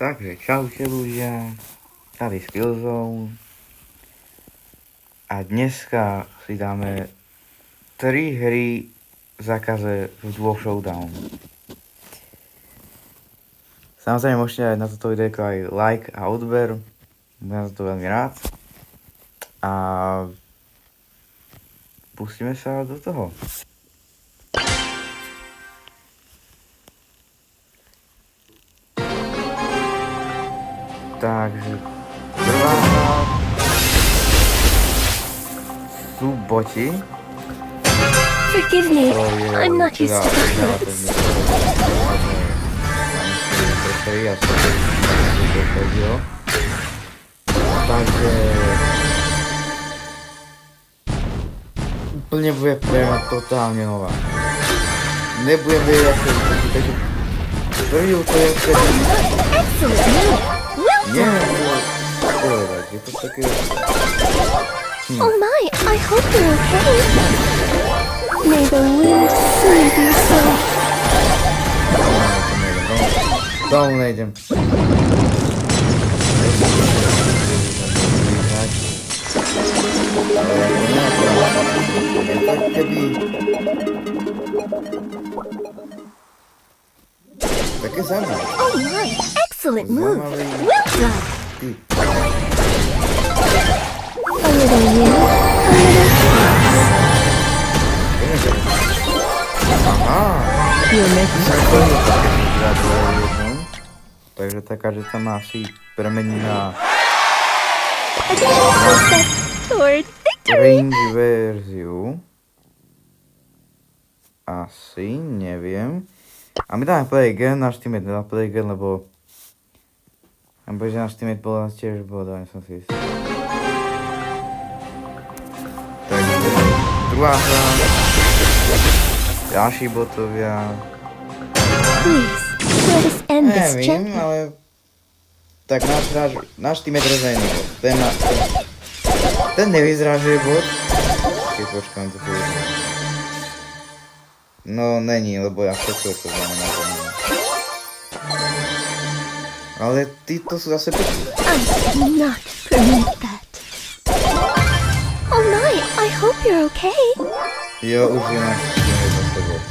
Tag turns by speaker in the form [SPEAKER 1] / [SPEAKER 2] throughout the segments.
[SPEAKER 1] Takže čaute ľudia, tady Skillzone a dneska si dáme 3 hry v zákaze v Duo Showdown. Samozrejme môžete dať na toto videjko aj like a odber, budem za to veľmi rád. A pustíme sa do toho. Takže prvá hra sú boti.
[SPEAKER 2] Forgive me, I'm not used to violence.
[SPEAKER 1] Takže úplne bude pre mňa totálne nová. Nebudem vedieť, ako je to, takže prvý úplne
[SPEAKER 2] Excellent move. Well
[SPEAKER 1] nie,
[SPEAKER 2] done.
[SPEAKER 1] povedať, je to také...
[SPEAKER 2] Oh my, I hope you're okay. May the wind soothe your soul.
[SPEAKER 1] Tomu nejdem. Také zaujímavé.
[SPEAKER 2] Oh my, excellent move. Well done.
[SPEAKER 1] Ty.
[SPEAKER 2] A little wind, a little
[SPEAKER 1] Aha.
[SPEAKER 2] You're making
[SPEAKER 1] Takže taká, že sa má asi premení na
[SPEAKER 2] a gentle step toward victory.
[SPEAKER 1] range verziu. Asi, neviem. A my dáme play again, náš teammate nedá play again, lebo... že náš teammate bol tiež boda, nie som si istý. Takže druhá hra. Ďalší botovia.
[SPEAKER 2] Please, let us end this
[SPEAKER 1] Neviem,
[SPEAKER 2] gently.
[SPEAKER 1] ale... Tak náš teammate rozhodne nebol. Ten nevyzerá, že je bot. Keď počkám to povedať. No, není, lebo ja všetko to znamená, že nie. Ale títo sú zase pekní.
[SPEAKER 2] I will not permit that. Oh my, I hope you're okay.
[SPEAKER 1] Jo, už je náš teammate zase bot.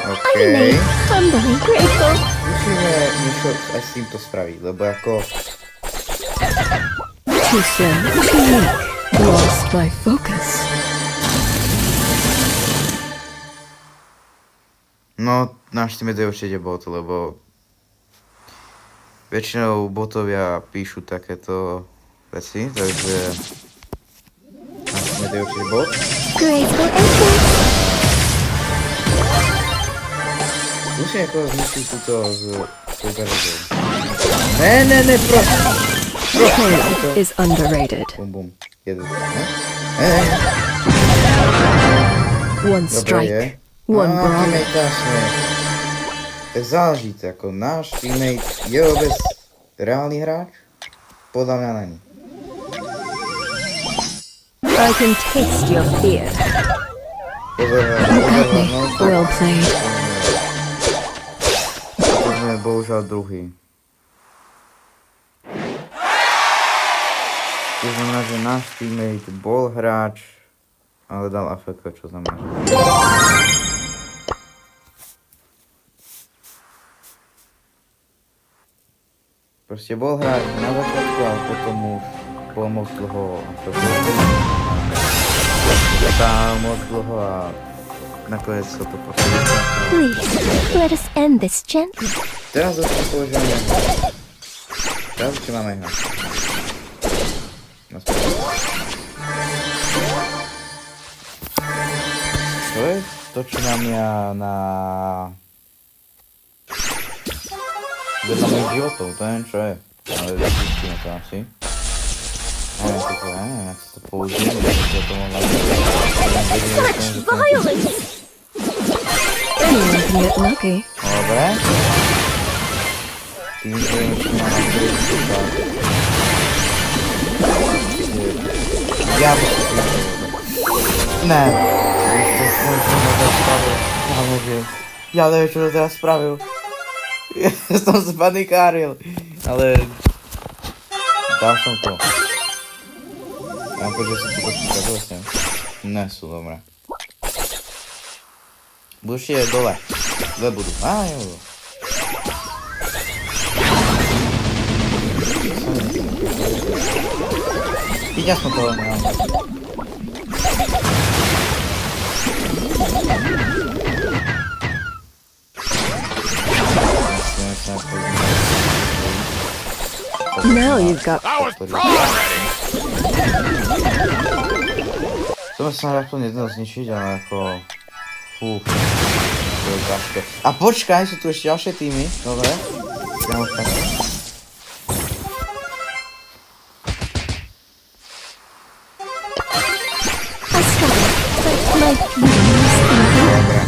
[SPEAKER 2] I
[SPEAKER 1] Okej.
[SPEAKER 2] remain humbly grateful.
[SPEAKER 1] Musíme niečo aj s týmto spraviť, lebo ako...
[SPEAKER 3] Too slow, too weak, lost my focus.
[SPEAKER 1] No, náš teammate je určite bot, lebo... Väčšinou botovia píšu takéto veci, takže... Náš teammate je určite bot.
[SPEAKER 2] Graceful entrance.
[SPEAKER 1] Musím niekoho zničiť túto z súperovou. Ne, prosím!
[SPEAKER 3] Chaos is underrated.
[SPEAKER 1] Bum. Jeden, ne?
[SPEAKER 3] One
[SPEAKER 1] Dobre je.
[SPEAKER 3] strike, one brawl.
[SPEAKER 1] Teammate náš sme. Tak záleží to, ako náš teammate je vôbec reálny hráč? Podľa mňa není.
[SPEAKER 3] I can taste your fear.
[SPEAKER 1] Pozor, no to...
[SPEAKER 3] Well played.
[SPEAKER 1] To sme bohužiaľ druhý. To znamená, že náš teammate bol hráč, ale dal AFK, čo znamená. Proste bol hráč na začiatku, ale potom už bol moc dlho moc dlho a nakoniec sa to proste vystrachalo.
[SPEAKER 2] Please, let us end this gently.
[SPEAKER 1] Teraz zase používame hra. Teraz ešte máme hra. To je to, čo mám ja na... Vedľa mojich životov, to neviem čo je. Ale zistíme to asi. Neviem, jak sa to použijem, že to mohla byť.
[SPEAKER 2] Such violence.
[SPEAKER 3] Anyone can get lucky.
[SPEAKER 1] Dobre. Tým, že ešte mám na druhý tak. Ja by si to... Ne. Ja neviem, čo to teraz spravil. Ja som spanikáril, ale dal som to. Ja že sú tu počíta vlastne. Ne sú dobré. Budeš je dole. Dole budú. Jo. Vidia som to, nemám.
[SPEAKER 3] Now you've got
[SPEAKER 1] To sa takto nedá zničiť, ale ako... Fú. To je ťažké. A počkaj, sú tu ešte ďalšie týmy. Dobre. Ja už tak.
[SPEAKER 2] I struggle, but my beauty must endure.
[SPEAKER 1] Dobre.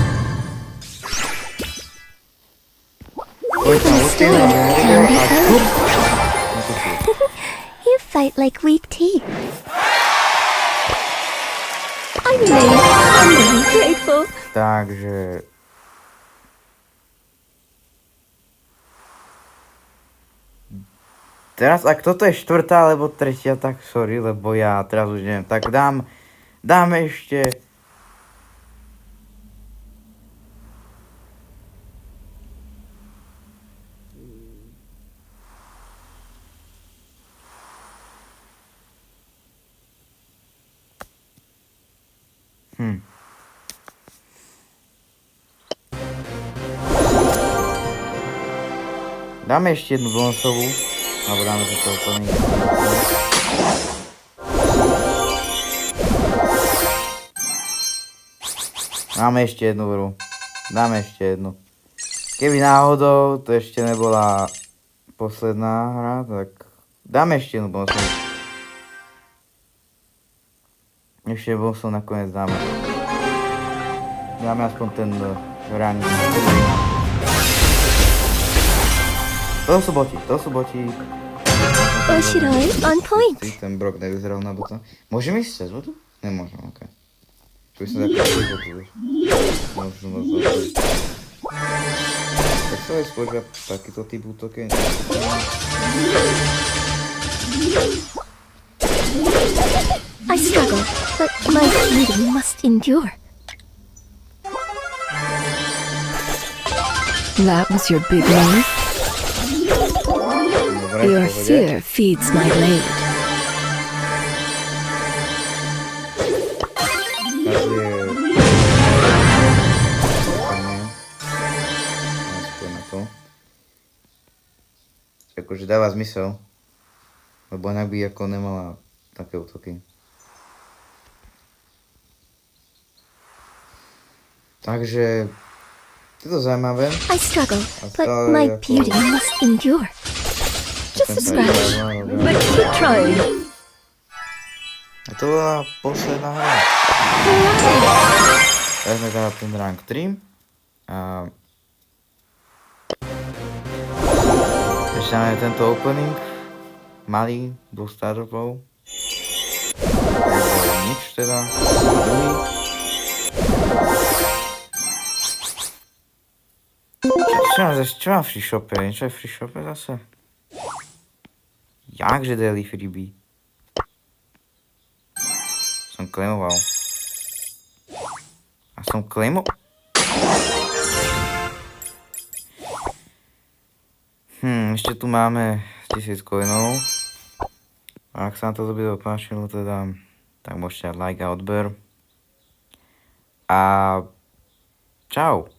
[SPEAKER 1] Poďme na ústinu, a šup.
[SPEAKER 2] You fight like weak teeth. I remain humbly grateful.
[SPEAKER 1] Takže... Teraz, ak toto je štvrtá alebo tretia, tak sorry, lebo ja teraz už neviem. Tak dám ešte... Dáme ešte jednu bonusovú, alebo dáme to úplne. Dáme ešte jednu hru. Dáme ešte jednu. Keby náhodou to ešte nebola posledná hra, tak dáme ešte jednu bonusovú. Ešte bonusovú nakoniec dáme. Dáme aspoň ten hraní. To sú boti.
[SPEAKER 2] Oshiroi on point.
[SPEAKER 1] Ten Brock nevyzeral na bota. Môžem ísť cez vodu? Nemôžem, okej. Čo by som taký cez vodu, vieš? Môžem vás zatvoriť. Tak sa aj spočíva takýto typ útoky.
[SPEAKER 2] I struggle, but my beauty must endure.
[SPEAKER 3] that was your big move.
[SPEAKER 1] Dobre,
[SPEAKER 3] Your
[SPEAKER 1] v pohode.
[SPEAKER 3] fear feeds my blade.
[SPEAKER 1] Teraz je... Aspoň na to. Akože dáva zmysel. Lebo inak by ako nemala také útoky. Takže... Je to zaujímavé.
[SPEAKER 2] I struggle, but
[SPEAKER 1] stále
[SPEAKER 2] my
[SPEAKER 1] ako-
[SPEAKER 2] beauty must endure.
[SPEAKER 3] Just a scratch, but keep trying.
[SPEAKER 1] A to bola posledná hra. Teraz sme teda ten rank 3. A... Ešte máme tento opening. Malý, 2 startupov. Nič teda. Druhý. Čo mám v free shope? Niečo je v free shope zase? Jakže daily freebie? Som claimoval. A som claimoval? Ešte tu máme 1000 coinov. A ak sa vám toto video páčilo teda, tak môžete dať like a odber. A čau.